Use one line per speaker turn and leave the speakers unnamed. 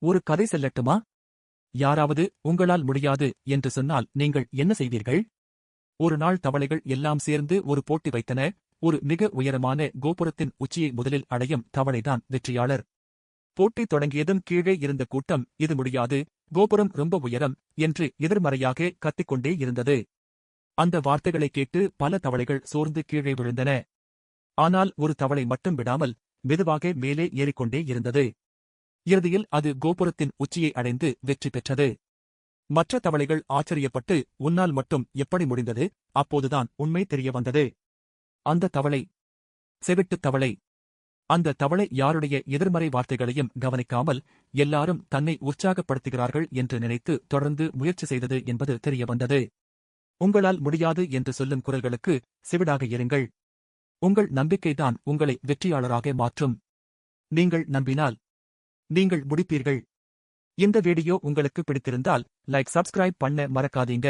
ஒரு கதை சொல்லட்டுமா? யாராவது உங்களால் முடியாது என்று சொன்னால் நீங்கள் என்ன செய்வீர்கள்? ஒரு நாள் தவளைகள் எல்லாம் சேர்ந்து ஒரு போட்டி வைத்தன. ஒரு மிக உயரமான கோபுரத்தின் உச்சியை முதலில் அடையும் தவளைதான் வெற்றியாளர். போட்டி தொடங்கியதும் கீழே இருந்த கூட்டம் இது முடியாது, கோபுரம் ரொம்ப உயரம் என்று எதிர்மறையாக கத்திக்கொண்டே இருந்தது. அந்த வார்த்தைகளை கேட்டு பல தவளைகள் சோர்ந்து கீழே விழுந்தன. ஆனால் ஒரு தவளை மட்டும் விடாமல் மெதுவாக மேலே ஏறிக்கொண்டே இருந்தது. இறுதியில் அது கோபுரத்தின் உச்சியை அடைந்து வெற்றி பெற்றது. மற்ற தவளைகள் ஆச்சரியப்பட்டு உன்னால் மட்டும் எப்படி முடிந்தது? அப்போதுதான் உண்மை தெரிய வந்தது. அந்த தவளை செவிட்டுத் தவளை. அந்த தவளை யாருடைய எதிர்மறை வார்த்தைகளையும் கவனிக்காமல் எல்லாரும் தன்னை உற்சாகப்படுத்துகிறார்கள் என்று நினைத்து தொடர்ந்து முயற்சி செய்தது என்பது தெரிய வந்தது. உங்களால் முடியாது என்று சொல்லும் குரல்களுக்கு செவிடாக இருங்கள். உங்கள் நம்பிக்கைதான் உங்களை வெற்றியாளராக மாற்றும். நீங்கள் நம்பினால் நீங்கள் முடிப்பீர்கள். இந்த வீடியோ உங்களுக்கு பிடித்திருந்தால் லைக் சப்ஸ்கிரைப் பண்ண மறக்காதீங்க.